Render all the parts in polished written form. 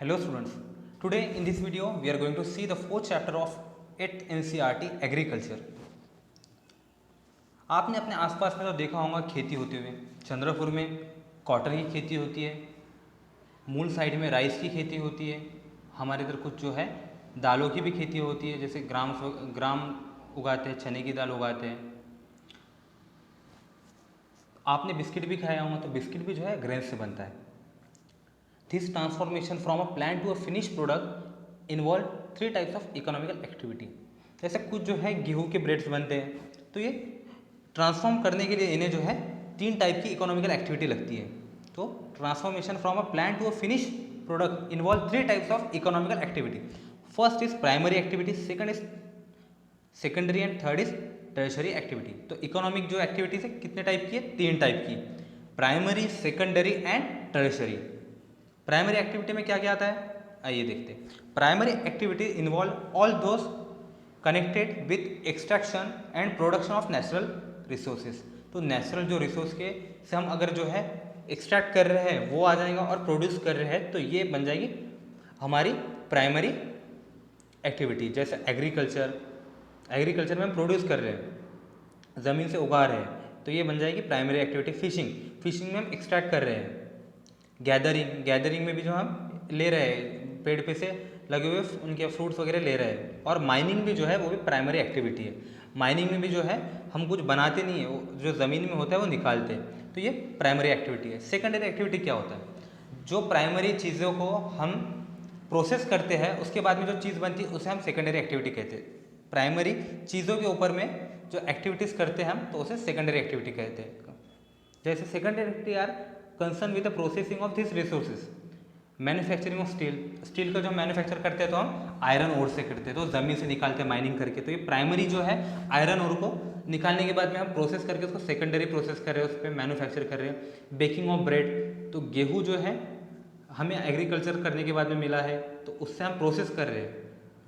Hello students, today in this video we are going to see the fourth chapter of 8th NCERT Agriculture। आपने अपने आसपास में तो देखा होगा खेती होते हुए। चंद्रपुर में कॉटन की खेती होती है, मूल साइड में राइस की खेती होती है, हमारे इधर कुछ जो है दालों की भी खेती होती है, जैसे ग्राम उगाते हैं, चने की दाल उगाते हैं। आपने बिस्किट भी खाया होगा, तो बिस्किट भी जो है ग्रेन से बनता है। This transformation from a plant to a finished product involve three types of economical activity। जैसे कुछ जो है गेहूं के ब्रेड्स बनते हैं, तो ये ट्रांसफॉर्म करने के लिए इन्हें जो है तीन टाइप की इकोनॉमिकल एक्टिविटी लगती है। तो transformation from a plant to a finish product involve three types of economical activity. First is primary activity, second is secondary and third is tertiary activity. तो इकोनॉमिक जो एक्टिविटीज है कितने type की है? तीन टाइप की, primary, secondary and tertiary. Primary activity में क्या क्या आता है, आइए देखते हैं। Primary activity involve all those connected with extraction and production of natural resources. तो नेचुरल जो रिसोर्स के से हम अगर जो है एक्सट्रैक्ट कर रहे हैं वो आ जाएगा और प्रोड्यूस कर रहे हैं, तो ये बन जाएगी हमारी प्राइमरी एक्टिविटी। जैसे एग्रीकल्चर में हम प्रोड्यूस कर रहे हैं, ज़मीन से उगा रहे हैं, तो ये बन जाएगी प्राइमरी एक्टिविटी। फिशिंग में हम एक्सट्रैक्ट कर रहे हैं। गैदरिंग में भी जो हम ले रहे हैं, पेड़ पे से लगे हुए उनके फ्रूट्स वगैरह ले रहे हैं। और माइनिंग भी जो है वो भी प्राइमरी एक्टिविटी है। माइनिंग में भी जो है हम कुछ बनाते नहीं है, वो जो ज़मीन में होता है वो निकालते हैं, तो ये प्राइमरी एक्टिविटी है। सेकेंडरी एक्टिविटी क्या होता है? जो प्राइमरी चीज़ों को हम प्रोसेस करते हैं, उसके बाद में जो चीज़ बनती है उसे हम सेकेंडरी एक्टिविटी कहते हैं। प्राइमरी चीज़ों के ऊपर में जो एक्टिविटीज़ करते हैं हम, तो उसे सेकेंडरी एक्टिविटी कहते हैं। जैसे secondary activity are concern with the processing of this resources. Manufacturing of steel का जो मैन्युफैक्चर करते हैं तो हम आयरन ओर से करते हैं, तो ज़मीन से निकालते हैं माइनिंग करके। तो ये प्राइमरी जो है आयरन ओर को निकालने के बाद में हम प्रोसेस करके उसको सेकेंडरी प्रोसेस कर रहे हैं, उस पर मैन्युफैक्चर कर रहे हैं। बेकिंग ऑफ ब्रेड, तो गेहूँ जो है हमें एग्रीकल्चर करने के बाद में मिला है, तो उससे हम प्रोसेस कर रहे हैं।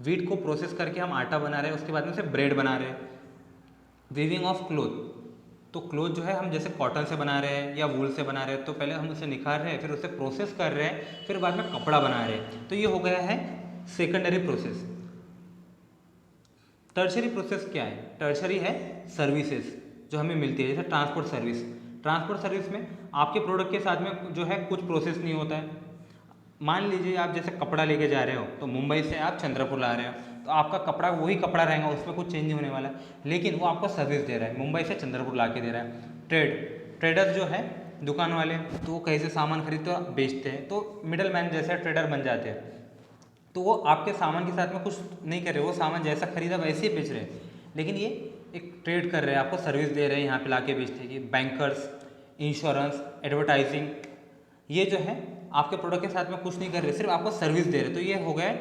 वीट को प्रोसेस करके हम आटा बना रहे हैं, उसके बाद में उसे ब्रेड बना रहे हैं। वीविंग ऑफ क्लोथ, तो क्लोथ जो है हम जैसे कॉटन से बना रहे हैं या वूल से बना रहे हैं, तो पहले हम उसे निकाल रहे हैं, फिर उसे प्रोसेस कर रहे हैं, फिर बाद में कपड़ा बना रहे हैं। तो ये हो गया है सेकेंडरी प्रोसेस। टर्शरी प्रोसेस क्या है? टर्शरी है सर्विसेज जो हमें मिलती है, जैसे ट्रांसपोर्ट सर्विस। ट्रांसपोर्ट सर्विस में आपके प्रोडक्ट के साथ में जो है कुछ प्रोसेस नहीं होता है। मान लीजिए आप जैसे कपड़ा लेके जा रहे हो, तो मुंबई से आप चंद्रपुर ला रहे हो, तो आपका कपड़ा वही कपड़ा रहेगा, उसमें कुछ चेंज नहीं होने वाला है, लेकिन वो आपको सर्विस दे रहा है, मुंबई से चंद्रपुर ला के दे रहा है। ट्रेडर्स जो है दुकान वाले, तो वो कहीं से सामान खरीदते और बेचते हैं, तो मिडल मैन जैसे ट्रेडर बन जाते हैं। तो वो आपके सामान के साथ में कुछ नहीं कर रहे, वो सामान जैसा खरीदा वैसे ही बेच रहे हैं, लेकिन ये एक ट्रेड कर रहे हैं, आपको सर्विस दे रहे हैं यहाँ पे ला के बेचते हैं। बैंकर्स, इंश्योरेंस, एडवर्टाइजिंग, ये जो है आपके प्रोडक्ट के साथ में कुछ नहीं कर रहे, सिर्फ आपको सर्विस दे रहे। तो ये हो गया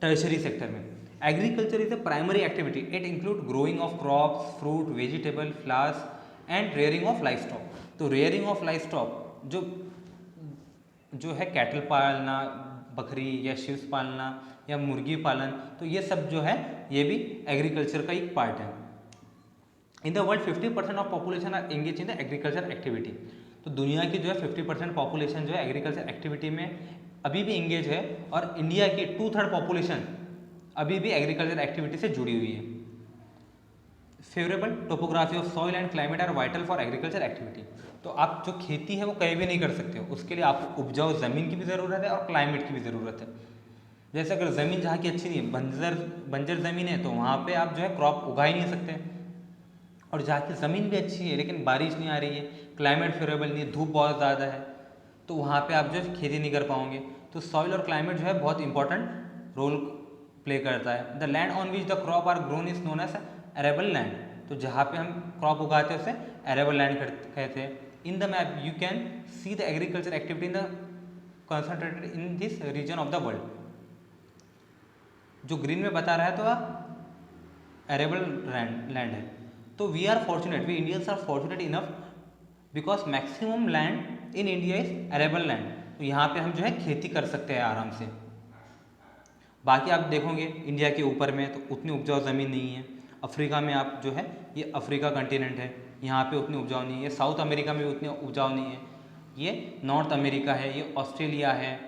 टर्शरी सेक्टर में। Agriculture is a primary activity, it include growing of crops, fruit, vegetable, flowers and rearing of life stock. तो रेयरिंग ऑफ लाइफ स्टॉक जो है कैटल पालना, बकरी या शिप्स पालना या मुर्गी पालन, तो ये सब जो है ये भी एग्रीकल्चर का एक पार्ट है। In the world 50% of population are engage in the agriculture activity. तो दुनिया की जो है 50% पॉपुलेशन जो है एग्रीकल्चर एक्टिविटी में अभी भी इंगेज है, और इंडिया की 2/3 पॉपुलेशन अभी भी एग्रीकल्चर एक्टिविटी से जुड़ी हुई है। Favourable topography of soil and climate are vital for agriculture activity. तो आप जो खेती है वो कहीं भी नहीं कर सकते हो, उसके लिए आपको उपजाऊ ज़मीन की भी ज़रूरत है और क्लाइमेट की भी ज़रूरत है। जैसे अगर ज़मीन जहाँ की अच्छी नहीं है, बंजर ज़मीन है, तो वहाँ पे आप जो है क्रॉप उगा ही नहीं सकते। और जहाँ की ज़मीन भी अच्छी है लेकिन बारिश नहीं आ रही है, क्लाइमेट फेवरेबल नहीं है, धूप बहुत ज़्यादा है, तो वहाँ पे आप जो है खेती नहीं कर पाओगे। तो सॉइल और क्लाइमेट जो है बहुत इंपॉर्टेंट रोल प्ले करता है। The land on which the crop are grown is known as arable land. तो जहाँ पे हम क्रॉप उगाते हैं उसे एरेबल लैंड कहते हैं। In the map you can see the agriculture activity in the concentrated in this region of the world. जो ग्रीन में बता रहा है तो एरेबल लैंड है। तो we are fortunate, we Indians are fortunate enough because maximum land in India is arable land. तो यहाँ पे हम जो है खेती कर सकते हैं आराम से। बाकी आप देखोगे इंडिया के ऊपर में तो उतनी उपजाऊ ज़मीन नहीं है। अफ्रीका में आप जो है, ये अफ्रीका कंटिनेंट है, यहाँ पे उतनी उपजाऊ नहीं है। साउथ अमेरिका में भी उतनी उपजाऊ नहीं है। ये नॉर्थ अमेरिका है, ये ऑस्ट्रेलिया है,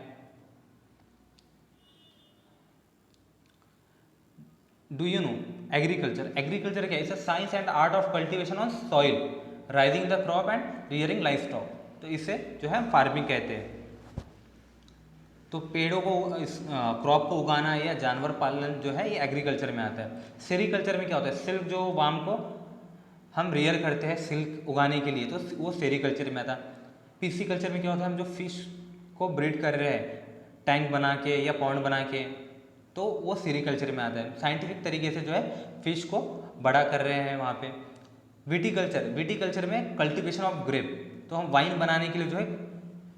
do you no agriculture? Agriculture क्या है? It's science and art of cultivation on soil, rising the crop and rearing life stock. तो इसे जो है फार्मिंग कहते हैं। तो पेड़ों को इस क्रॉप को उगाना या जानवर पालन जो है ये एग्रीकल्चर में आता है। सेरीकल्चर में क्या होता है? सिल्क जो वाम को हम रेयर करते हैं सिल्क उगाने के लिए, तो वो सेरीकल्चर में आता है। पीसी कल्चर में क्या होता है? हम जो फिश को ब्रीड कर रहे हैं टैंक बना के या पॉन्ड बना के, तो वो सेरीकल्चर में आता है। साइंटिफिक तरीके से जो है फिश को बड़ा कर रहे हैं वहाँ पे। विटीकल्चर, विटीकल्चर में कल्टीवेशन ऑफ ग्रेप, तो हम वाइन बनाने के लिए जो है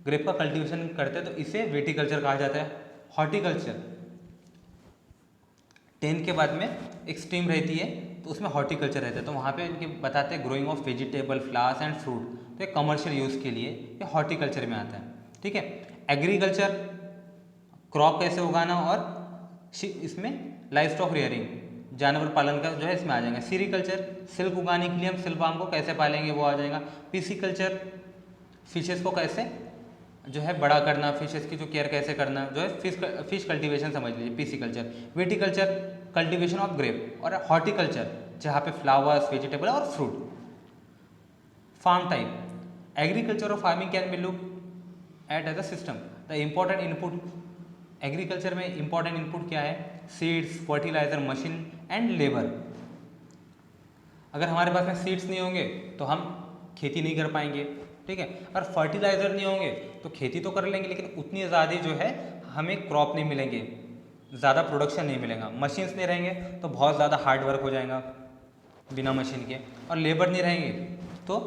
ग्रेप का कल्टीवेशन करते हैं, तो इसे विटीकल्चर कहा जाता है। हॉर्टिकल्चर 10 के बाद में एक स्ट्रीम रहती है, तो उसमें हॉर्टिकल्चर रहता है, तो वहाँ पे इनके बताते हैं growing of vegetable, flowers and fruit, तो ये कमर्शियल यूज़ के लिए ये हॉर्टिकल्चर में आता है। ठीक है। एग्रीकल्चर क्रॉप कैसे उगाना और इसमें लाइफ स्टॉक रियरिंग, जानवर पालन का जो है इसमें आ जाएगा। सीरीकल्चर सिल्क उगाने के लिए हम सिल्क वाम को कैसे पालेंगे वो आ जाएगा। पीसीकल्चर फिशेस को कैसे जो है बड़ा करना, फिशेस की जो केयर कैसे करना, जो है फिश कल्टीवेशन समझ लीजिए pisciculture. Viticulture cultivation of grape, और हॉर्टिकल्चर जहाँ पे फ्लावर्स, वेजिटेबल और फ्रूट। फार्म टाइप एग्रीकल्चर और farming can be look at as a system. The important input agriculture में इम्पॉर्टेंट इनपुट क्या है? Seeds, fertiliser, machine and labour. अगर हमारे पास में सीड्स नहीं होंगे तो हम खेती नहीं कर पाएंगे। ठीक है। और फर्टिलाइजर नहीं होंगे तो खेती तो कर लेंगे, लेकिन उतनी ज़्यादा जो है हमें क्रॉप नहीं मिलेंगे, ज़्यादा प्रोडक्शन नहीं मिलेगा। मशीन्स नहीं रहेंगे तो बहुत ज़्यादा हार्ड वर्क हो जाएगा बिना मशीन के, और लेबर नहीं रहेंगे तो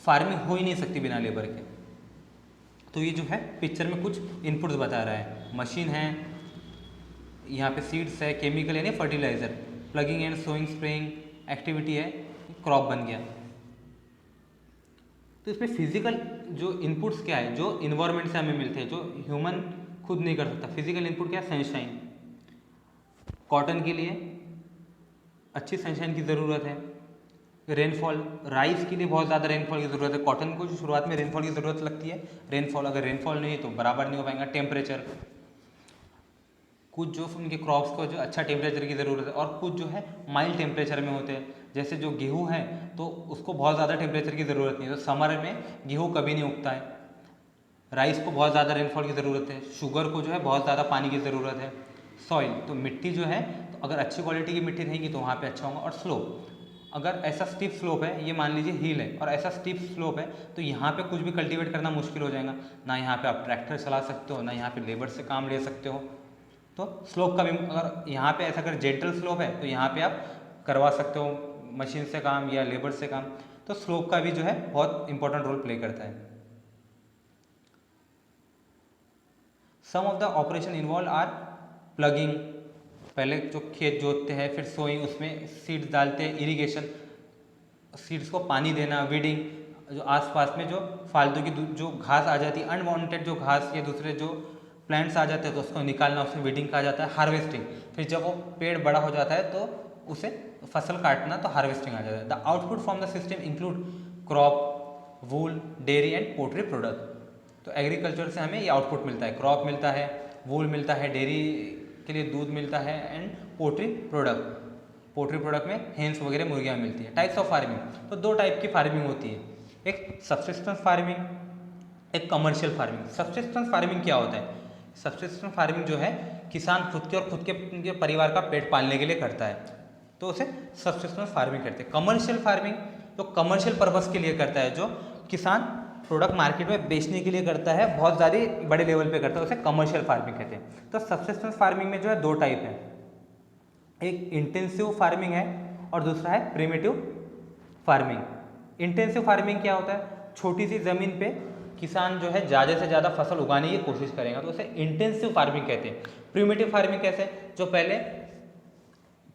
फार्मिंग हो ही नहीं सकती बिना लेबर के। तो ये जो है पिक्चर में कुछ इनपुट्स बता रहा है। मशीन है, यहाँ पे सीड्स है, केमिकल यानी fertiliser, plugging and sowing spraying activity है, क्रॉप बन गया। तो इसमें फिजिकल जो इनपुट्स क्या है, जो इन्वायरमेंट से हमें मिलते हैं, जो ह्यूमन खुद नहीं कर सकता। फिजिकल इनपुट क्या है? सनशाइन, कॉटन के लिए अच्छी सनशाइन की ज़रूरत है। रेनफॉल, राइस के लिए बहुत ज़्यादा रेनफॉल की ज़रूरत है। कॉटन को जो शुरुआत में रेनफॉल की ज़रूरत लगती है, रेनफॉल, अगर रेनफॉल नहीं है तो बराबर नहीं हो पाएगा। टेम्परेचर, कुछ जो उनके क्रॉप्स को जो अच्छा टेम्परेचर की ज़रूरत है, और कुछ जो है माइल्ड टेम्परेचर में होते हैं। जैसे जो गेहूँ है तो उसको बहुत ज़्यादा टेम्परेचर की ज़रूरत नहीं है, तो समर में गेहूँ कभी नहीं उगता है। राइस को बहुत ज़्यादा रेनफॉल की ज़रूरत है। शुगर को जो है बहुत ज़्यादा पानी की ज़रूरत है। सॉइल, तो मिट्टी जो है, तो अगर अच्छी क्वालिटी की मिट्टी रहेगी तो वहाँ पे अच्छा होगा। और स्लोप, अगर ऐसा स्टीप स्लोप है, ये मान लीजिए हिल है और ऐसा स्टीप स्लोप है, तो यहाँ पे कुछ भी कल्टीवेट करना मुश्किल हो जाएगा। ना यहाँ पे आप ट्रैक्टर चला सकते हो, ना यहाँ पे लेबर से काम ले सकते हो। तो स्लोप का भी, अगर यहाँ पे ऐसा अगर जेंटल स्लोप है तो यहाँ पे आप करवा सकते हो मशीन से काम या लेबर से काम। तो स्लोप का भी जो है बहुत इंपॉर्टेंट रोल प्ले करता है। Some of the operation involve are ploughing, पहले जो खेत जोतते हैं, फिर सोइंग, उसमें सीड्स डालते हैं, इरिगेशन, सीड्स को पानी देना, वीडिंग, जो आसपास में जो फालतू की जो घास आ जाती है, अनवांटेड जो घास या दूसरे जो प्लांट्स आ जाते हैं तो उसको निकालना, उसमें वीडिंग कहा जाता है। हार्वेस्टिंग, फिर जब वो पेड़ बड़ा हो जाता है तो उसे फसल काटना, तो हार्वेस्टिंग आ जाता है। The output from the system include crop, wool, dairy and poultry product. तो एग्रीकल्चर से हमें ये आउटपुट मिलता है, क्रॉप मिलता है, वूल मिलता है, डेयरी के लिए दूध मिलता है, and poultry product, poultry product में हेंस वगैरह मुर्गियाँ मिलती है। टाइप्स ऑफ फार्मिंग, तो दो टाइप की फार्मिंग होती है, एक सब्सिस्टेंस फार्मिंग, एक कमर्शियल फार्मिंग। सब्सिस्टेंस फार्मिंग क्या होता है? सब्सिस्टेंस फार्मिंग जो है किसान खुद के और खुद के परिवार का पेट पालने के लिए करता है, तो उसे सब्सिस्टेंस फार्मिंग कहते हैं। कमर्शियल फार्मिंग तो कमर्शियल पर्पस के लिए करता है, जो किसान प्रोडक्ट मार्केट में बेचने के लिए करता है, बहुत ज़्यादा बड़े लेवल पे करता है, उसे कमर्शियल फार्मिंग कहते हैं। तो सब्सिस्टेंस फार्मिंग में जो है दो टाइप है, एक इंटेंसिव फार्मिंग है और दूसरा है प्रिमिटिव फार्मिंग। इंटेंसिव फार्मिंग क्या होता है? छोटी सी ज़मीन पे किसान जो है ज़्यादा से ज़्यादा फसल उगाने की कोशिश करेगा, तो उसे इंटेंसिव फार्मिंग कहते हैं। प्रिमिटिव फार्मिंग कैसे? जो पहले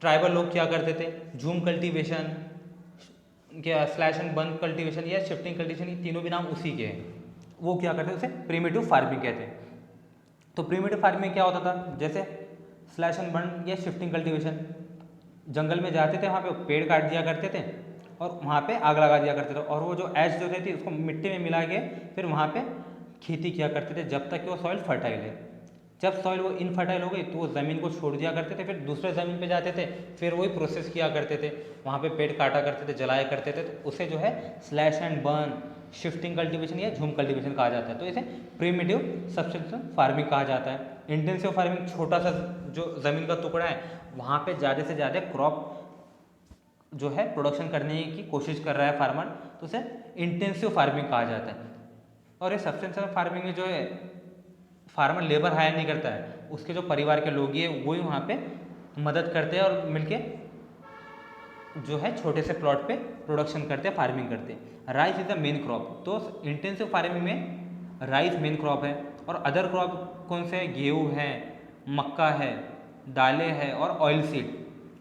ट्राइबल लोग क्या करते थे, झूम कल्टीवेशन, क्या स्लैश एंड बर्न कल्टीवेशन या शिफ्टिंग कल्टीवेशन, ये तीनों भी नाम उसी के हैं, वो क्या करते हैं, उसे प्रिमिटिव फार्मिंग कहते हैं। तो प्रिमिटिव फार्मिंग क्या होता था? जैसे स्लैश एंड बर्न या शिफ्टिंग कल्टीवेशन, जंगल में जाते थे, वहाँ पे पेड़ काट दिया करते थे और वहाँ पे आग लगा दिया करते थे, और वो जो ऐश जो रहती उसको मिट्टी में मिला के फिर वहाँ पे खेती किया करते थे जब तक कि वो सॉइल फर्टाइल है। जब सॉइल वो इनफर्टाइल हो गई तो वो ज़मीन को छोड़ दिया करते थे, फिर दूसरे ज़मीन पे जाते थे, फिर वही प्रोसेस किया करते थे, वहाँ पे पेड़ काटा करते थे, जलाया करते थे। तो उसे जो है slash and burn, shifting cultivation या झूम कल्टीवेशन कहा जाता है। तो इसे प्रिमिटिव सब्सिस्टेंस फार्मिंग कहा जाता है। इंटेंसिव फार्मिंग, छोटा सा जो ज़मीन का टुकड़ा है वहाँ पे ज़्यादा से ज़्यादा क्रॉप जो है प्रोडक्शन करने की कोशिश कर रहा है फार्मर, तो उसे इंटेंसिव फार्मिंग कहा जाता है। और ये सब्सिस्टेंस फार्मिंग में जो है फार्मर लेबर हायर नहीं करता है, उसके जो परिवार के लोग ही है वही वहाँ पे मदद करते हैं और मिलके जो है छोटे से प्लॉट पे प्रोडक्शन करते हैं, फार्मिंग करते हैं। Rice is the main crop, तो इंटेंसिव फार्मिंग में राइस मेन क्रॉप है। और अदर क्रॉप कौन से हैं? गेहूँ है, मक्का है, दालें है और oil seed.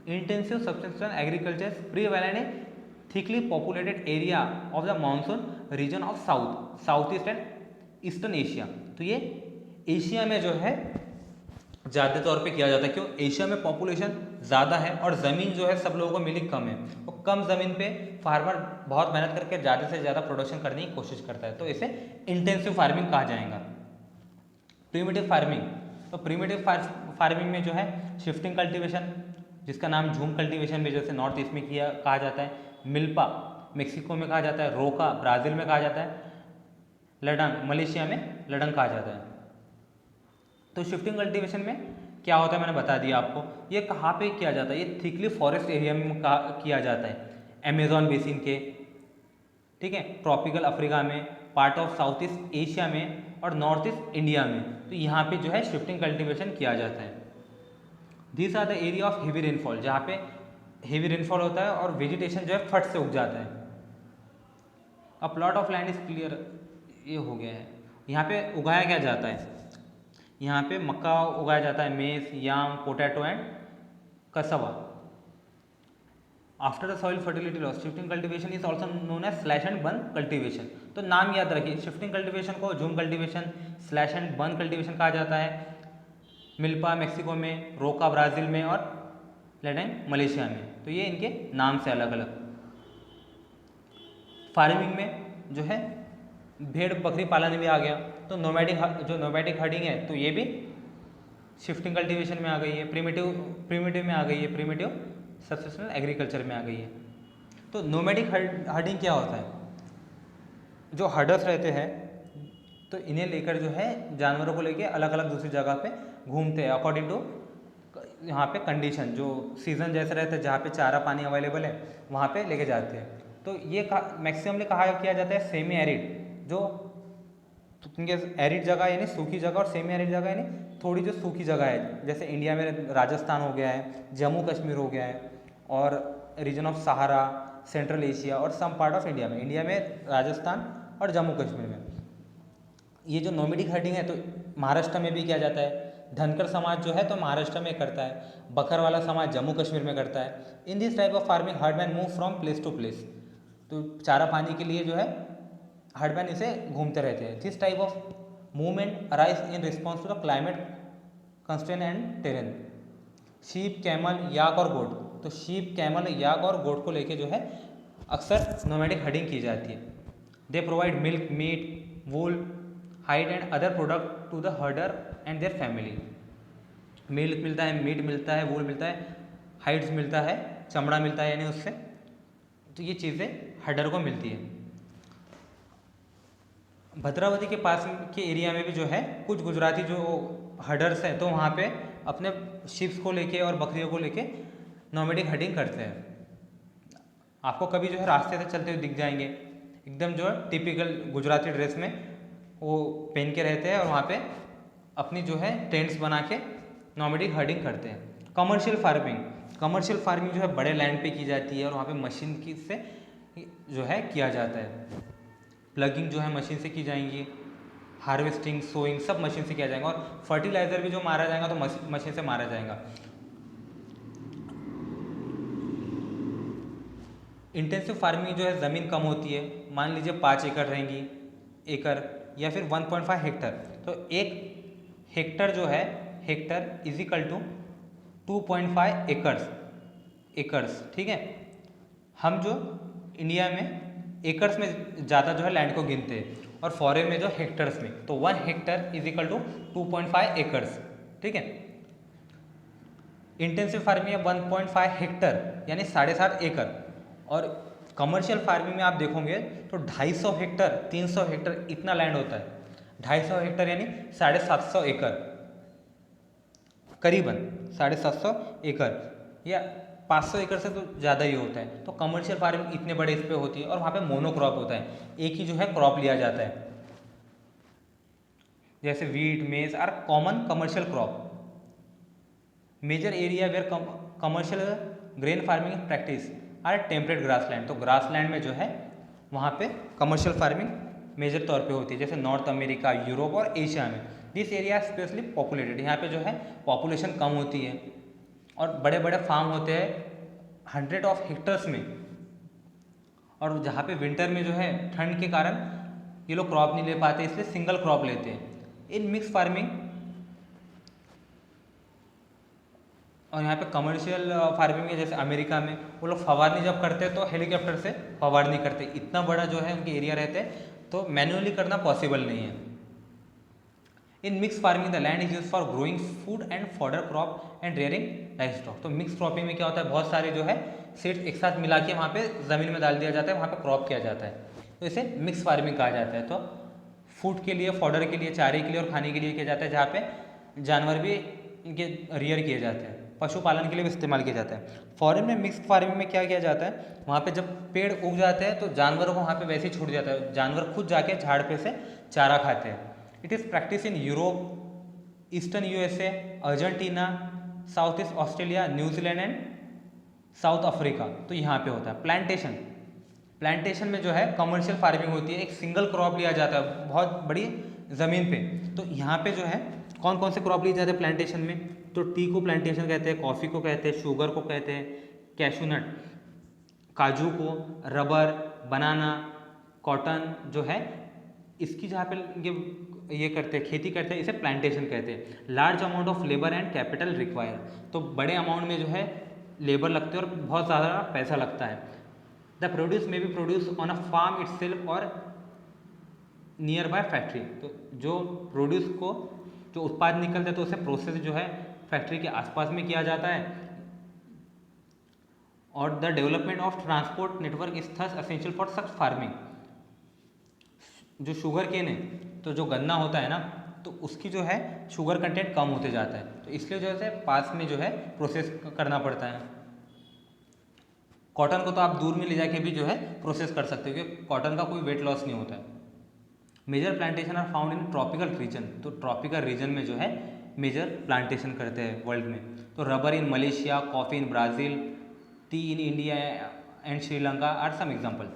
Intensive subsistence agriculture prevalent in thickly populated area of the monsoon region of south east and eastern Asia. तो ये एशिया में जो है ज़्यादा तौर पे किया जाता है। क्यों? एशिया में पॉपुलेशन ज़्यादा है और ज़मीन जो है सब लोगों को मिली कम है, और कम ज़मीन पे फार्मर बहुत मेहनत करके ज़्यादा से ज़्यादा प्रोडक्शन करने की कोशिश करता है, तो इसे इंटेंसिव फार्मिंग कहा जाएगा। प्रिमिटिव फार्मिंग, तो प्रिमिटिव फार्मिंग में जो है शिफ्टिंग कल्टीवेशन, जिसका नाम झूम कल्टीवेशन में जैसे नॉर्थ ईस्ट में कहा जाता है, मिल्पा मेक्सिको में कहा जाता है, रोका ब्राज़ील में कहा जाता है, लडंग मलेशिया में लडंग कहा जाता है। तो शिफ्टिंग कल्टीवेशन में क्या होता है मैंने बता दिया आपको। ये कहाँ पे किया जाता है? ये थिकली फॉरेस्ट एरिया में किया जाता है, अमेजॉन बेसिन के, ठीक है, ट्रॉपिकल अफ्रीका में, part of south east Asia में और नॉर्थ ईस्ट इंडिया में। तो यहाँ पे जो है शिफ्टिंग कल्टीवेशन किया जाता है। This are the area of heavy rainfall, जहाँ पे हेवी रेनफॉल होता है और वेजिटेशन जो है फट से उग जाता है। A plot of land is clear, ये हो गया है। यहाँ पे उगाया क्या जाता है? यहाँ पे मक्का उगाया जाता है, maize, yam, potato and cassava. After the soil fertility loss, shifting cultivation is also known as slash and burn cultivation. तो नाम याद रखिए, शिफ्टिंग कल्टीवेशन को jhum cultivation, slash and burn cultivation कहा जाता है। मिल्पा मेक्सिको में, रोका ब्राज़ील में और लडंग मलेशिया में। तो ये इनके नाम से अलग अलग। फार्मिंग में जो है भेड़ बकरी पालन भी आ गया। तो नोमैटिक हर्डिंग है तो ये भी शिफ्टिंग कल्टीवेशन में आ गई है, प्रिमिटिव में आ गई है, प्रिमिटिव सब्सिस्टेंस एग्रीकल्चर में आ गई है। तो नोमैटिक हर्डिंग क्या होता है? जो हर्डर्स रहते हैं तो इन्हें लेकर जो है जानवरों को लेके अलग अलग दूसरी जगह पे घूमते हैं अकॉर्डिंग टू यहाँ पे कंडीशन, जो सीज़न जैसे रहते हैं, जहाँ पे चारा पानी अवेलेबल है वहाँ पे लेके जाते हैं। तो ये मैक्सिममली कहा किया जाता है सेमी एरिड, जो एरिड जगह यानी सूखी जगह, और सेमी एरिड जगह यानी थोड़ी जो सूखी जगह है, जैसे इंडिया में राजस्थान हो गया है, जम्मू कश्मीर हो गया है, और region of Sahara, central Asia और सम पार्ट ऑफ इंडिया में राजस्थान और जम्मू कश्मीर में। ये जो नोमैडिक हर्डिंग है तो महाराष्ट्र में भी किया जाता है। धनकर समाज जो है तो महाराष्ट्र में करता है, बकर वाला समाज जम्मू कश्मीर में करता है। In this type of farming herdsman move from place to place, तो चारा पानी के लिए जो है हर्डमैन इसे घूमते रहते हैं। This type of movement arise in response to the climate constraint and terrain. Sheep, camel, yak और गोट, तो शीप, कैमल, याक और गोट को लेके जो है अक्सर नोमैडिक हर्डिंग की जाती है। They provide milk, meat, wool, hide and other product to the herder and their family. Milk मिलता है, मीट मिलता है, वूल मिलता है, हाइड्स मिलता है, चमड़ा मिलता है यानी उससे, तो ये चीज़ें हर्डर को मिलती है। भद्रावती के पास के एरिया में भी जो है कुछ गुजराती जो हर्डर्स हैं तो वहाँ पे अपने शिप्स को लेके और बकरियों को लेके नोमैडिक हर्डिंग करते हैं। आपको कभी जो है रास्ते से चलते हुए दिख जाएंगे, एकदम जो है टिपिकल गुजराती ड्रेस में वो पहन के रहते हैं और वहाँ पे अपनी जो है टेंट्स बना के नोमैडिक हर्डिंग करते हैं। कमर्शियल फार्मिंग जो है बड़े लैंड पे की जाती है और वहाँ पे मशीन की से जो है किया जाता है। प्लगिंग जो है मशीन से की जाएंगी, हार्वेस्टिंग, सोइंग सब मशीन से किया जाएगा, और फर्टिलाइजर भी जो मारा जाएगा तो मशीन से मारा जाएगा। इंटेंसिव फार्मिंग जो है ज़मीन कम होती है, मान लीजिए 5 एकड़ रहेंगी, एकड़ या फिर 1.5 हेक्टर, तो 1 हेक्टर जो है hectare is equal to 2.5 acres, ठीक है। हम जो इंडिया में एकर्स में ज़्यादा जो है लैंड को गिनते हैं और फॉरेन में जो हेक्टर्स में, तो 1 hectare is equal to 2.5 acres. ठीक है। इंटेंसिव फार्मिंग है 1.5 हेक्टर यानी 7.5 एकड़, और कमर्शियल फार्मिंग में आप देखोगे तो 250 हेक्टर 300 हेक्टर इतना लैंड होता है। 250 हेक्टर यानी 750 एकड़, करीबन 750 एकड़ या 500 एकड़ से तो ज़्यादा ही होता है। तो कमर्शियल फार्मिंग इतने बड़े इस पे होती है, और वहाँ पे मोनोक्रॉप होता है, एक ही जो है क्रॉप लिया जाता है, जैसे wheat maize are common commercial crop. Major area where commercial grain farming practice are temperate grassland. तो ग्रासलैंड में जो है वहाँ पे कमर्शियल फार्मिंग मेजर तौर पे होती है, जैसे नॉर्थ अमेरिका, यूरोप और एशिया में। दिस एरिया स्पेशली पॉपुलेटेड, यहाँ पे जो है पॉपुलेशन कम होती है और बड़े बड़े फार्म होते हैं 100 ऑफ हेक्टर्स में, और जहाँ पे विंटर में जो है ठंड के कारण ये लोग क्रॉप नहीं ले पाते, इसलिए सिंगल क्रॉप लेते हैं। इन मिक्स फार्मिंग, और यहाँ पे कमर्शियल फार्मिंग में जैसे अमेरिका में वो लोग फवारनी जब करते हैं तो हेलीकॉप्टर से फवारनी करते हैं, इतना बड़ा जो है उनके एरिया रहते हैं, तो मैन्युअली करना पॉसिबल नहीं है। In mix farming the land is use for growing food and fodder crop and rearing life stock. तो मिक्स क्रॉपिंग में क्या होता है, बहुत सारे जो है सीड्स एक साथ मिला के वहाँ पे ज़मीन में डाल दिया जाता है, वहाँ पे क्रॉप किया जाता है, तो इसे मिक्स फार्मिंग कहा जाता है। तो फूड के लिए, फॉडर के लिए, चारे के लिए और खाने के लिए किया जाता है, जहाँ पे जानवर भी इनके रियर किए जाते हैं, पशुपालन के लिए भी इस्तेमाल किया जाता है। फॉरेन में मिक्स फार्मिंग में क्या किया जाता है, वहाँ पे जब पेड़ उग जाते हैं तो जानवरों को वहाँ पे वैसे ही छूट जाता है, जानवर खुद जाके झाड़ पे से चारा खाते हैं। It is practice in Europe, eastern USA, Argentina, south east Australia, New Zealand and south Africa. तो यहाँ पे होता है प्लांटेशन। प्लांटेशन में जो है कमर्शियल फार्मिंग होती है, एक सिंगल क्रॉप लिया जाता है बहुत बड़ी ज़मीन पे। तो यहाँ पे जो है कौन कौन से क्रॉप लिए जाते हैं प्लांटेशन में, तो टी को प्लांटेशन कहते हैं, कॉफ़ी को कहते हैं, शुगर को कहते हैं, कैशूनट, काजू को, रबर, बनाना, कॉटन जो है इसकी जहाँ पे ये करते हैं, खेती करते हैं, इसे प्लांटेशन कहते हैं। Large amount of labour and capital require, तो बड़े अमाउंट में जो है लेबर लगते हैं और बहुत ज़्यादा पैसा लगता है। The produce may be produce on a farm itself और नियर बाय फैक्ट्री, तो जो प्रोड्यूस को जो उत्पाद निकलते हैं तो उसे प्रोसेस जो है फैक्ट्री के आसपास में किया जाता है। और the development of transport network is thus essential for such farming. जो शुगर केन है, तो जो गन्ना होता है ना, तो उसकी जो है शुगर कंटेंट कम होते जाता है, तो इसलिए जो है पास में जो है प्रोसेस करना पड़ता है। कॉटन को तो आप दूर में ले जाके भी जो है प्रोसेस कर सकते हो, क्योंकि कॉटन का कोई वेट लॉस नहीं होता है। Major plantation are found in tropical region, तो ट्रॉपिकल रीजन में जो है मेजर प्लांटेशन करते हैं वर्ल्ड में। तो rubber in Malaysia, coffee in Brazil, tea in India and Sri Lanka are some example.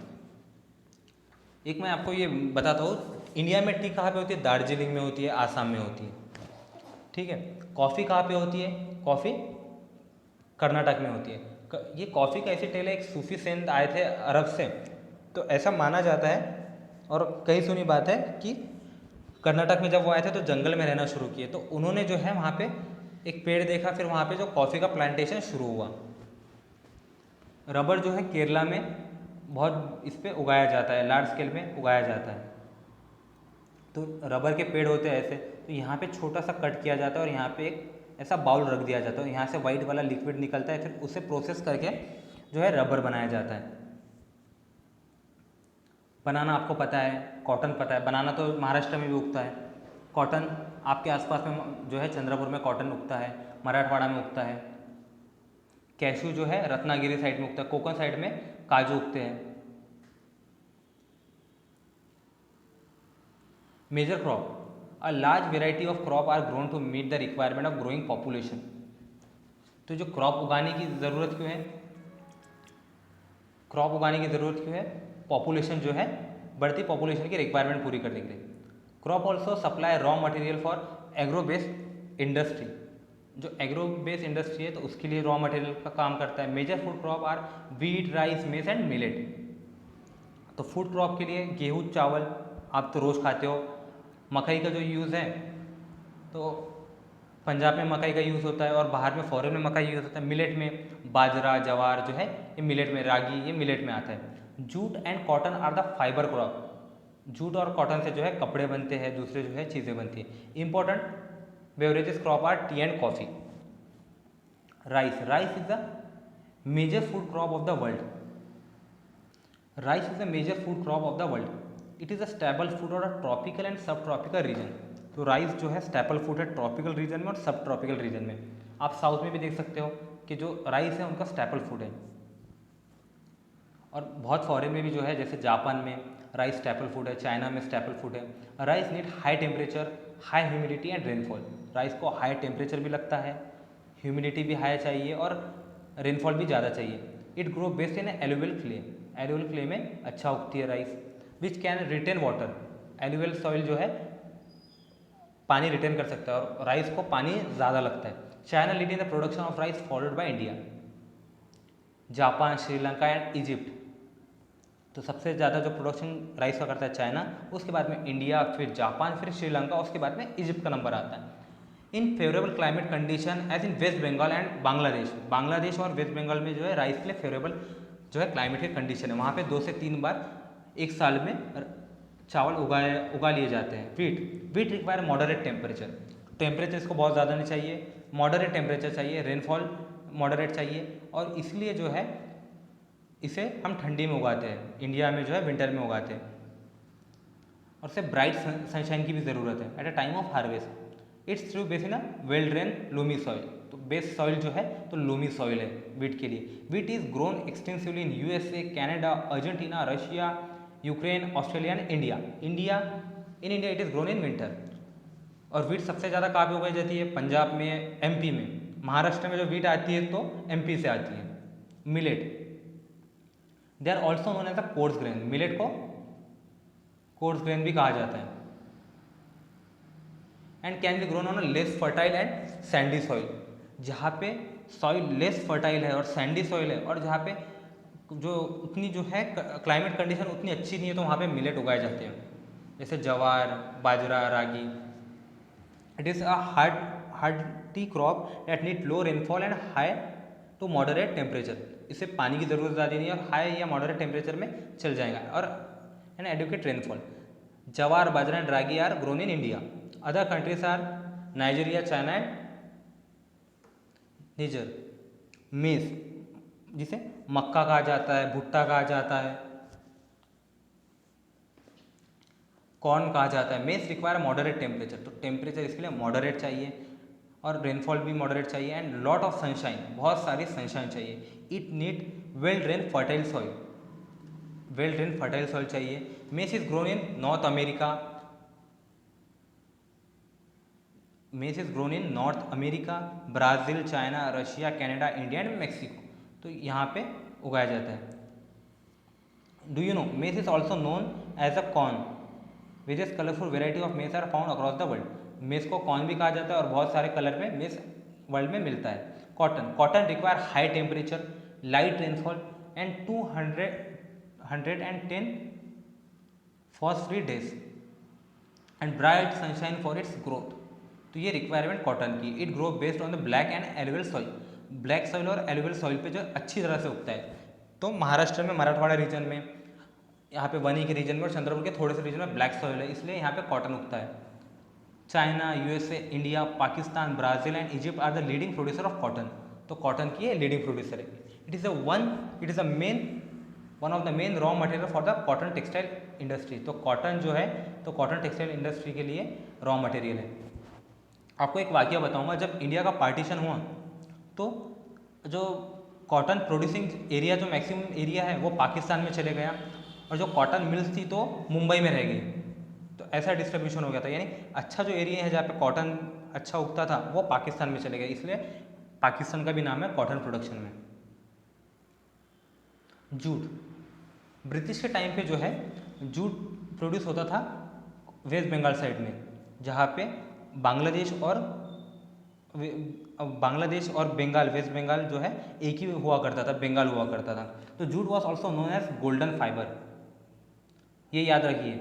एक मैं आपको ये बताता हूँ, इंडिया में टी कहाँ पे होती है, दार्जिलिंग में होती है, आसाम में होती है, ठीक है। कॉफ़ी कहाँ पे होती है, कॉफ़ी कर्नाटक में होती है। ये कॉफ़ी का ऐसे टेल है, एक सूफी सेंट आए थे अरब से, तो ऐसा माना जाता है और कई सुनी बात है कि कर्नाटक में जब वो आए थे तो जंगल में रहना शुरू किए, तो उन्होंने जो है वहाँ पे एक पेड़ देखा, फिर वहाँ पे जो कॉफ़ी का प्लांटेशन शुरू हुआ। रबर जो है केरला में बहुत इस पे उगाया जाता है, लार्ज स्केल में उगाया जाता है। तो रबर के पेड़ होते हैं ऐसे, तो यहाँ पे छोटा सा कट किया जाता है और यहाँ पे एक ऐसा बाउल रख दिया जाता है, यहाँ से वाइट वाला लिक्विड निकलता है, फिर उसे प्रोसेस करके जो है रबर बनाया जाता है। बनाना आपको पता है, कॉटन पता है, बनाना तो महाराष्ट्र में भी उगता है। कॉटन आपके आसपास में जो है चंद्रपुर में कॉटन उगता है, मराठवाड़ा में उगता है। कैशू जो है रत्नागिरी साइड में उगता है, कोकण साइड में काजू उगते हैं। Major crop, a large variety of crop are grown to meet the requirement of growing population. तो जो क्रॉप उगाने की ज़रूरत क्यों है, क्रॉप उगाने की ज़रूरत क्यों है, पॉपुलेशन जो है बढ़ती पॉपुलेशन की रिक्वायरमेंट पूरी करने के लिए। Crop also supply raw material for agro based industry, जो एग्रो बेस्ड इंडस्ट्री है तो उसके लिए रॉ मटेरियल का काम करता है। Major food crop are wheat, rice, maize and millet. तो फूड क्रॉप के लिए गेहूँ, चावल आप तो रोज़ खाते हो। मकई का जो यूज़ है, तो पंजाब में मकई का यूज़ होता है और बाहर में फॉरेन में मकई यूज़ होता है। मिलेट में बाजरा, जवार जो है ये मिलेट में, रागी ये मिलेट में आता है। Jute and cotton are the fibre crop, jute और कॉटन से जो है कपड़े बनते हैं, दूसरे जो है चीज़ें बनती है। Important Beverages crop are tea and coffee. Rice. Rice is the major food crop of the world. Rice is a major food crop of the world. It is a staple food और tropical and सब tropical region. तो rice जो है staple food है tropical region में और सब tropical region में. आप साउथ में भी देख सकते हो कि जो राइस है उनका स्टेपल फूड है. और बहुत फॉरेन में भी जो है, जैसे जापान में राइस स्टेपल फूड है, चाइना में स्टेपल फूड है. Rice need high temperature, high humidity and rainfall. Rice को हाई टेम्परेचर भी लगता है, ह्यूमिडिटी भी हाई चाहिए और रेनफॉल भी ज़्यादा चाहिए. It grow best in alluvial clay. Alluvial clay में अच्छा उगती है rice. Which can retain water. Alluvial soil जो है पानी रिटेन कर सकता है और राइस को पानी ज़्यादा लगता है. China leading the production of rice followed by India, Japan, Sri Lanka and Egypt. तो सबसे ज़्यादा जो प्रोडक्शन राइस का करता है चाइना, उसके बाद में इंडिया, फिर जापान, फिर श्रीलंका, उसके बाद में इजिप्ट का नंबर आता है. In favourable climate condition as in West Bengal and Bangladesh. Bangladesh और वेस्ट बंगाल में जो है राइस के लिए फेवरेबल जो है क्लाइमेट की कंडीशन है. वहाँ पे 2 से 3 बार एक साल में चावल उगा लिए जाते हैं. Wheat require moderate temperature. Temperature इसको बहुत ज़्यादा नहीं चाहिए, मॉडरेट टेम्परेचर चाहिए, रेनफॉल मॉडरेट चाहिए. और इसलिए जो है इसे हम ठंडी में उगाते हैं, इंडिया में जो है विंटर में उगाते हैं. और इसे ब्राइट सनशाइन की भी ज़रूरत है at a time of harvest. It's through base in a well drain loamy soil. तो बेस सॉइल जो है तो लूमी सॉइल है वीट के लिए. Wheat is grown extensively in USA, Canada, Argentina, Russia, Ukraine, Australia and India. In India it is grown in winter. और wheat सबसे ज़्यादा कहाँ पे उगाई जाती है? पंजाब में, MP में. महाराष्ट्र में जो वीट आती है तो MP से आती है. Millet. They are also known as a coarse grain. Millet को कोर्स ग्रेन भी कहा जाता है. And can be grown on a less fertile and sandy soil. जहाँ पे सॉइल लेस फर्टाइल है और सैंडी सॉइल है, और जहाँ पे जो उतनी जो है क्लाइमेट कंडीशन उतनी अच्छी नहीं है, तो वहाँ पे मिलेट उगाए जाते हैं, जैसे jowar, bajra, ragi. It is a hardy crop that need low rainfall and high to moderate temperature. इसे पानी की ज़रूरत ज़्यादा नहीं है और हाई या मॉडरेट टेम्परेचर में चल जाएगा, और N adequate rainfall. Jowar, bajra and ragi are grown in India. Other countries are Nigeria, China and Niger. Maize, जिसे मक्का कहा जाता है, भुट्टा कहा जाता है, कॉर्न कहा जाता है. मेज रिक्वायर मॉडरेट टेम्परेचर. तो टेम्परेचर इसके लिए मॉडरेट चाहिए और रेनफॉल भी मॉडरेट चाहिए एंड लॉट ऑफ सनशाइन, बहुत सारी सनशाइन चाहिए. It need well drain fertile soil. Well drain fertile soil चाहिए. Maize is grown in North America. Maize is grown in North America, Brazil, China, Russia, Canada, India and Mexico. तो यहाँ पे उगाया जाता है. Do you know maize is also known as a corn. Various colourful variety of maize are found across the world. Maize को corn भी कहा जाता है और बहुत सारे कलर में मेज वर्ल्ड में मिलता है. Cotton require high temperature, light rainfall and 210 frost free days and bright sunshine for its growth. तो ये रिक्वायरमेंट कॉटन की. It grow based on the black and alluvial soil. Black soil और alluvial soil पे जो अच्छी तरह से उगता है. तो महाराष्ट्र में, मराठवाड़ा रीजन में, यहाँ पे बनी के रीजन में और चंद्रपुर के थोड़े से रीजन में ब्लैक सॉइल है, इसलिए यहाँ पे कॉटन उगता है. China, USA, India, Pakistan, Brazil and Egypt are the leading producer of cotton. तो कॉटन की ये लीडिंग प्रोड्यूसर है. It is one of the main raw material for the cotton textile industry. तो कॉटन जो है तो कॉटन टेक्सटाइल इंडस्ट्री के लिए रॉ मटेरियल है. आपको एक वाक़या बताऊंगा. जब इंडिया का पार्टीशन हुआ तो जो कॉटन प्रोड्यूसिंग एरिया, जो मैक्सिमम एरिया है वो पाकिस्तान में चले गया, और जो कॉटन मिल्स थी तो मुंबई में रह गई. तो ऐसा डिस्ट्रीब्यूशन हो गया था. यानी अच्छा जो एरिया है जहाँ पे कॉटन अच्छा उगता था वो पाकिस्तान में चले गए, इसलिए पाकिस्तान का भी नाम है कॉटन प्रोडक्शन में. जूट. ब्रिटिश के टाइम पे जो है जूट प्रोड्यूस होता था वेस्ट बंगाल साइड में, जहाँ पे बांग्लादेश और बंगाल, वेस्ट बंगाल जो है एक ही हुआ करता था, बंगाल हुआ करता था. तो jute was also known as golden fibre. ये याद रखिए,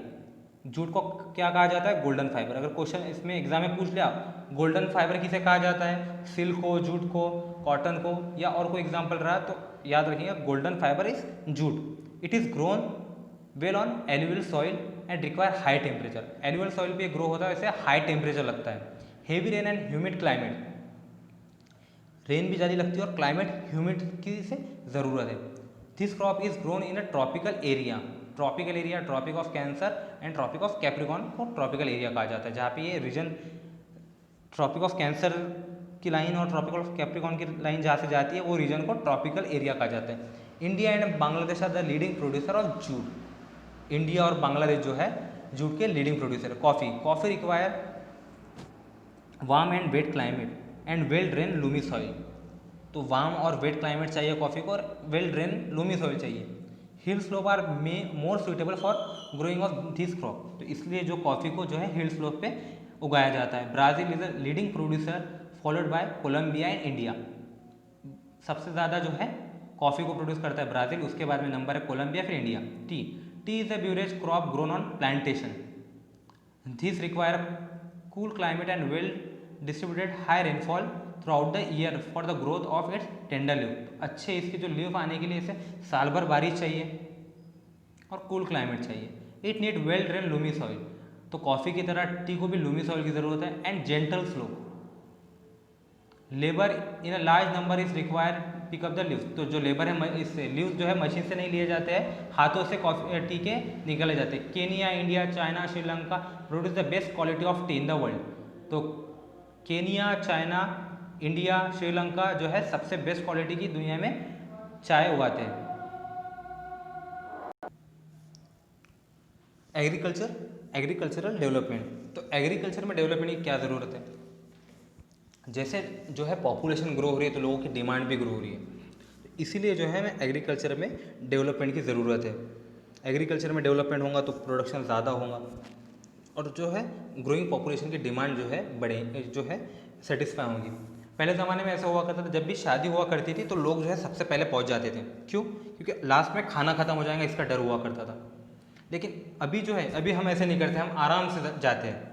जूट को क्या कहा जाता है? Golden fibre. अगर क्वेश्चन इसमें एग्जाम में पूछ लिया गोल्डन फाइबर किसे कहा जाता है, सिल्क को, जूट को, कॉटन को, या और कोई एग्जाम्पल रहा तो याद रखिएगा golden fibre is jute. It is grown well on alluvial soil and require high temperature. Alluvial soil पे ग्रो होता है, वैसे हाई टेम्परेचर लगता है. Heavy rain and humid climate, rain भी ज़्यादा लगती है और क्लाइमेट ह्यूमिडिटी से ज़रूरत है। This crop is grown in a tropical area, tropical area, Tropic of Cancer and Tropic of Capricorn को ट्रॉपिकल एरिया कहा जाता है, जहाँ पे ये रीजन ट्रॉपिक ऑफ कैंसर की लाइन और ट्रॉपिकल ऑफ कैप्रिकॉर्न की लाइन जहाँ से जाती है वो रीजन को ट्रॉपिकल एरिया कहा जाता है। India and Bangladesh are the leading producer of jute, India और बांग्लादेश जो है जूट के लीडिंग प्रोड्यूसर है। Coffee require warm and wet climate and well drain loamy soil, तो वार्म और वेट क्लाइमेट चाहिए कॉफ़ी को और वेल ड्रेन लूमी सॉइल चाहिए। Hill slope are more suitable for growing of this crop, तो इसलिए जो कॉफ़ी को जो है हिल स्लोप पे उगाया जाता है। Brazil is a leading producer followed by Colombia and India, सबसे ज़्यादा जो है कॉफ़ी को प्रोड्यूस करता है ब्राज़ील, उसके बाद में नंबर है कोलंबिया, फिर India. Tea is a beverage crop grown on plantation, this require cool climate and well distributed high rainfall throughout the year for the growth of its tender leaf, अच्छे इसके जो leaf आने के लिए इसे साल भर बारिश चाहिए और कूल क्लाइमेट चाहिए। It need well drain loamy soil, तो कॉफ़ी की तरह टी को भी लूमी सॉइल की ज़रूरत है। And gentle slope, labour in a large number is require pick up the leaves, तो जो लेबर है इससे लीव्स जो है मशीन से नहीं लिए जाते हैं, हाथों से कॉफ़ी टी के निकाले जाते हैं। Kenya, India, China, Sri Lanka produce the best quality of T in the world, तो केनिया, चाइना, इंडिया, श्रीलंका जो है सबसे बेस्ट क्वालिटी की दुनिया में चाय उगाते हैं। एग्रीकल्चरल डेवलपमेंट, तो एग्रीकल्चर में डेवलपमेंट की क्या ज़रूरत है? जैसे जो है पॉपुलेशन ग्रो हो रही है तो लोगों की डिमांड भी ग्रो हो रही है, इसीलिए जो है हमें एग्रीकल्चर में डेवलपमेंट की ज़रूरत है। एग्रीकल्चर में डेवलपमेंट होगा तो प्रोडक्शन ज़्यादा होगा और जो है ग्रोइंग पॉपुलेशन की डिमांड जो है बढ़े जो है सेटिस्फाई होंगी। पहले ज़माने में ऐसा हुआ करता था, जब भी शादी हुआ करती थी तो लोग जो है सबसे पहले पहुंच जाते थे, क्यों? क्योंकि लास्ट में खाना खत्म हो जाएगा इसका डर हुआ करता था। लेकिन अभी जो है अभी हम ऐसे नहीं करते, हम आराम से जाते हैं।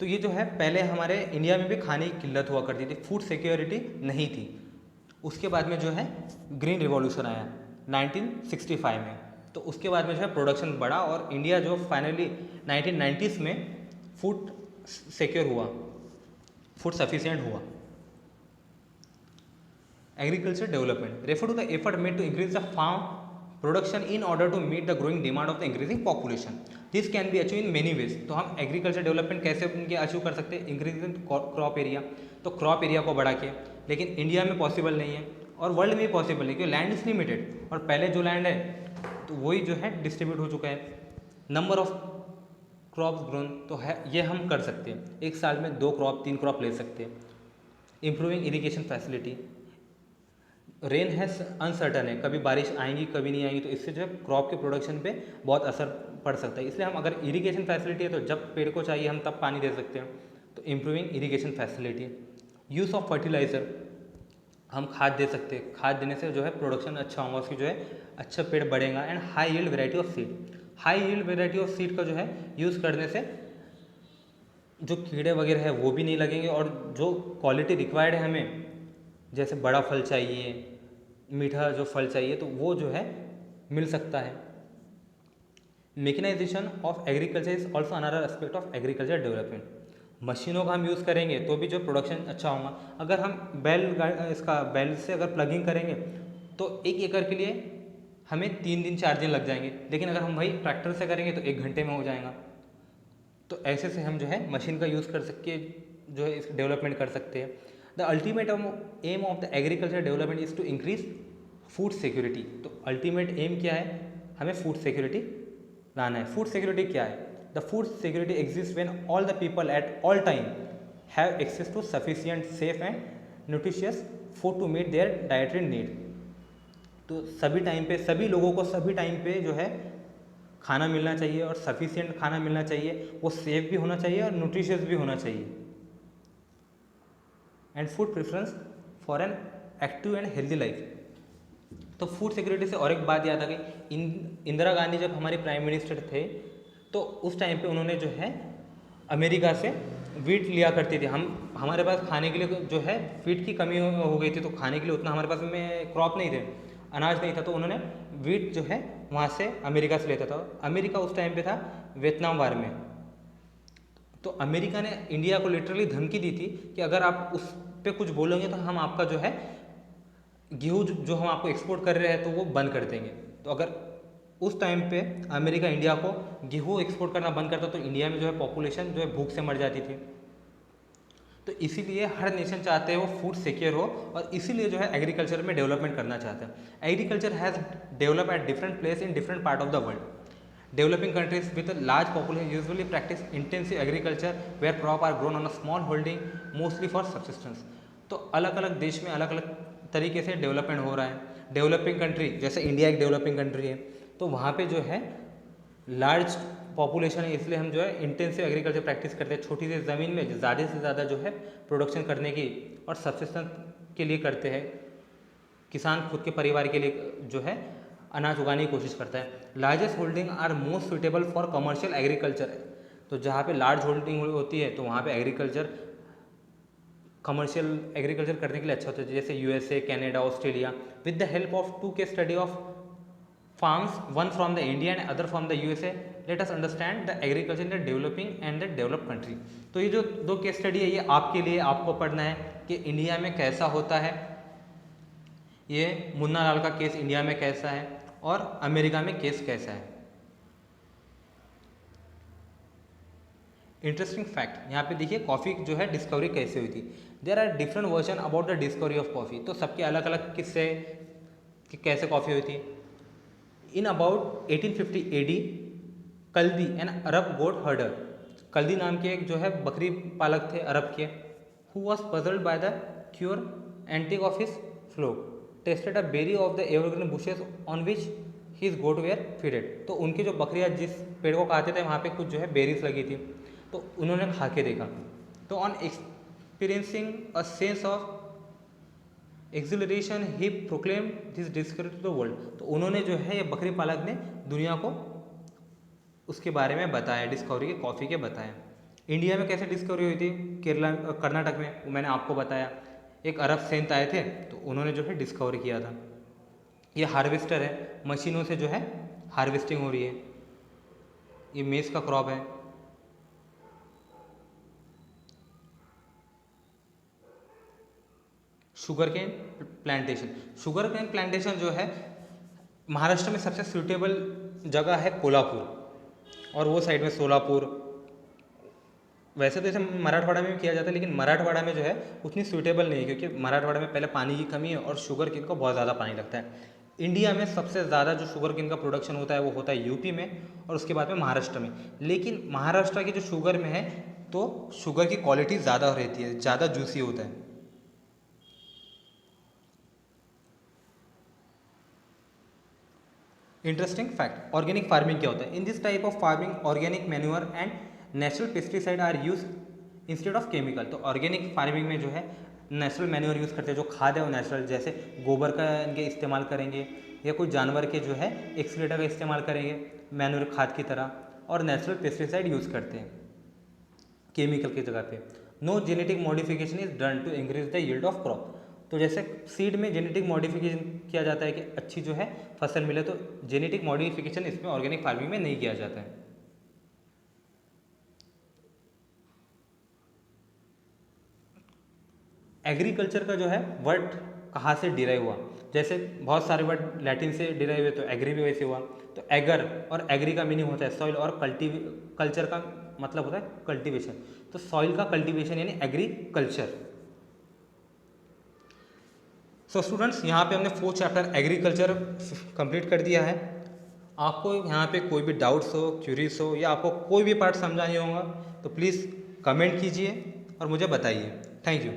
तो ये जो है पहले हमारे इंडिया में भी खाने की किल्लत हुआ करती थी, फूड सिक्योरिटी नहीं थी। उसके बाद में जो है ग्रीन रिवॉल्यूशन आया 1965 में, तो उसके बाद में जो है प्रोडक्शन बढ़ा और इंडिया जो फाइनली 1990s में फूड सिक्योर हुआ, फूड सफिशिएंट हुआ। Agriculture development refer to the effort made to increase the farm production in order to meet the growing demand of the increasing population, this can be achieve in many ways. तो हम agriculture development कैसे उनके achieve कर सकते हैं? Increasing crop area, तो crop area को बढ़ा के, लेकिन इंडिया में पॉसिबल नहीं है और वर्ल्ड में भी पॉसिबल नहीं, क्योंकि लैंड इज लिमिटेड और पहले जो लैंड है तो वही जो है डिस्ट्रीब्यूट हो चुका है। नंबर ऑफ क्रॉप्स ग्रोन, तो है ये हम कर सकते हैं, एक साल में 2 क्रॉप 3 क्रॉप ले सकते हैं। इम्प्रूविंग इरिगेशन फैसिलिटी, रेन है अनसर्टन है, कभी बारिश आएंगी कभी नहीं आएंगी, तो इससे जो है क्रॉप के प्रोडक्शन पे बहुत असर पड़ सकता है। इसलिए हम अगर इरिगेशन फैसिलिटी है तो जब पेड़ को चाहिए हम तब पानी दे सकते हैं, तो improving irrigation facility. Use of fertiliser, हम खाद दे सकते हैं, खाद देने से जो है प्रोडक्शन अच्छा होगा, उसकी जो है अच्छा पेड़ बढ़ेगा। And high yield variety of seed, high yield variety of seed का जो है यूज़ करने से जो कीड़े वगैरह है वो भी नहीं लगेंगे और जो क्वालिटी रिक्वायर्ड है हमें, जैसे बड़ा फल चाहिए, मीठा जो फल चाहिए, तो वो जो है मिल सकता है। Mechanisation of agriculture is also another aspect of agriculture development, मशीनों का हम यूज़ करेंगे तो भी जो प्रोडक्शन अच्छा होगा। अगर हम बैल से अगर प्लगिंग करेंगे तो 1 एकड़ के लिए हमें 3 दिन 4 दिन लग जाएंगे, लेकिन अगर हम वही ट्रैक्टर से करेंगे तो 1 घंटे में हो जाएगा। तो ऐसे से हम जो है मशीन का यूज़ कर सके जो है इस डेवलपमेंट कर सकते हैं। The ultimate aim of the agriculture development is to increase food security, तो अल्टीमेट एम क्या है? हमें फूड सिक्योरिटी लाना है। फूड सिक्योरिटी क्या है? The food security exist when all the people at all time have access to sufficient safe and nutritious food to meet their dietary need, तो सभी टाइम पे सभी लोगों को सभी टाइम पे जो है खाना मिलना चाहिए और सफिशिएंट खाना मिलना चाहिए, वो सेफ भी होना चाहिए और न्यूट्रिशियस भी होना चाहिए। And food preference for an active and healthy life, तो फूड सिक्योरिटी से और एक बात याद आ गई, इंदिरा गांधी जब हमारे प्राइम मिनिस्टर थे तो उस टाइम पे उन्होंने जो है अमेरिका से वीट लिया करती थी। हमारे पास खाने के लिए जो है वीट की कमी हो गई थी, तो खाने के लिए उतना हमारे पास में क्रॉप नहीं थे, अनाज नहीं था, तो उन्होंने वीट जो है वहाँ से अमेरिका से लेता था। अमेरिका उस टाइम पे था वियतनाम वार में, तो अमेरिका ने इंडिया को लिटरली धमकी दी थी कि अगर आप उस पे कुछ बोलोगे तो हम आपका जो है गेहूँ जो हम आपको एक्सपोर्ट कर रहे हैं तो वो बंद कर देंगे। तो अगर उस टाइम पे अमेरिका इंडिया को गेहूँ एक्सपोर्ट करना बंद करता तो इंडिया में जो है पॉपुलेशन जो है भूख से मर जाती थी। तो इसीलिए हर नेशन चाहते हैं वो फूड सिक्योर हो, और इसीलिए जो है एग्रीकल्चर में डेवलपमेंट करना चाहते हैं। Agriculture has develop at different place in different part of the world. Developing countries with a large population usually practice intensive agriculture where crop are grown on a small holding mostly for subsistence। तो अलग अलग देश में अलग अलग तरीके से development हो रहा है। डेवलपिंग कंट्री जैसे इंडिया एक डेवलपिंग कंट्री है, तो वहाँ पे जो है लार्ज पॉपुलेशन है, इसलिए हम जो है इंटेंसिव एग्रीकल्चर प्रैक्टिस करते हैं। छोटी सी ज़मीन में ज़्यादा से ज़्यादा जो है प्रोडक्शन करने की और सब्सिस्टेंस के लिए करते हैं। किसान खुद के परिवार के लिए जो है अनाज उगाने की कोशिश करता है। Largest holding are most suitable for commercial agriculture. तो जहाँ पे लार्ज होल्डिंग होती है तो वहाँ पे एग्रीकल्चर कमर्शियल एग्रीकल्चर करने के लिए अच्छा होता है, जैसे USA, Canada, Australia. With the help of 2 case study of farms, one from the India and other from the USA, let us understand the agriculture in the developing and the developed country. तो ये जो 2 case study है ये आपके लिए आपको पढ़ना है कि इंडिया में कैसा होता है, ये मुन्ना लाल का केस इंडिया में कैसा है और अमेरिका में केस कैसा है। इंटरेस्टिंग फैक्ट यहाँ पे देखिए कॉफ़ी जो है डिस्कवरी कैसे हुई थी। There are different version about the discovery of coffee. तो सबके अलग अलग किस्से कि कैसे कॉफ़ी हुई थी। In about 1850 AD Kaldi an Arab goat herder. Kaldi नाम के एक जो है बकरी पालक थे अरब के, who was puzzled by the curious antic of his flock, tested a berry of the evergreen bushes on which his goat were feeded. तो उनकी जो बकरियाँ जिस पेड़ को खाते थे वहाँ पे कुछ जो है बेरीज लगी थी, तो उन्होंने खा के देखा। तो on experiencing a sense of exhilaration he proclaim this discovery to the world. तो उन्होंने जो है ये बकरी पालक ने दुनिया को उसके बारे में बताया, डिस्कवरी के कॉफ़ी के बताया। इंडिया में कैसे डिस्कवरी हुई थी, केरला कर्नाटक में, वो मैंने आपको बताया। एक अरब सेंट आए थे तो उन्होंने जो है डिस्कवर किया था। ये हार्वेस्टर है, मशीनों से जो है हार्वेस्टिंग हो रही है। ये मेज का क्रॉप है। Sugar cane plantation. Sugar cane plantation जो है महाराष्ट्र में सबसे सूटेबल जगह है कोल्हापुर, और वो साइड में सोलापुर। वैसे तो इसे मराठवाड़ा में भी किया जाता है, लेकिन मराठवाड़ा में जो है उतनी सूटेबल नहीं है, क्योंकि मराठवाड़ा में पहले पानी की कमी है और शुगर केन को बहुत ज़्यादा पानी लगता है। इंडिया में सबसे ज़्यादा जो शुगर केन का प्रोडक्शन होता है वो होता है यूपी में, और उसके बाद में महाराष्ट्र में। लेकिन महाराष्ट्र की जो शुगर में है तो शुगर की क्वालिटी ज़्यादा रहती है, ज़्यादा जूसी होता है। इंटरेस्टिंग फैक्ट, ऑर्गेनिक फार्मिंग क्या होता है। In this type of farming organic manure and natural pesticide are use instead of chemical. तो ऑर्गेनिक फार्मिंग में जो है नेचुरल मैन्योर यूज़ करते हैं, जो खाद है वो नेचुरल, जैसे गोबर का इनके इस्तेमाल करेंगे या कोई जानवर के जो है एक्सक्रीटर का इस्तेमाल करेंगे मैन्योर खाद की तरह, और नेचुरल पेस्टिसाइड यूज़ करते हैं केमिकल की जगह पे। No genetic modification is done to increase the yield of crop. तो जैसे सीड में जेनेटिक मॉडिफिकेशन किया जाता है कि अच्छी जो है फसल मिले, तो जेनेटिक मॉडिफिकेशन इसमें ऑर्गेनिक फार्मिंग में नहीं किया जाता है। एग्रीकल्चर का जो है वर्ड कहाँ से डिराइव हुआ, जैसे बहुत सारे वर्ड लैटिन से डिराइव हुए, तो एग्री भी वैसे हुआ। तो एगर और एग्री का मीनिंग होता है सॉइल, और कल्चर का मतलब होता है कल्टीवेशन। तो सॉइल का कल्टीवेशन यानी एग्रीकल्चर। सो स्टूडेंट्स, यहाँ पे हमने 4th चैप्टर एग्रीकल्चर कंप्लीट कर दिया है। आपको यहाँ पे कोई भी डाउट्स हो, क्यूरीज हो, या आपको कोई भी पार्ट समझा नहीं होगा तो प्लीज़ कमेंट कीजिए और मुझे बताइए। Thank you.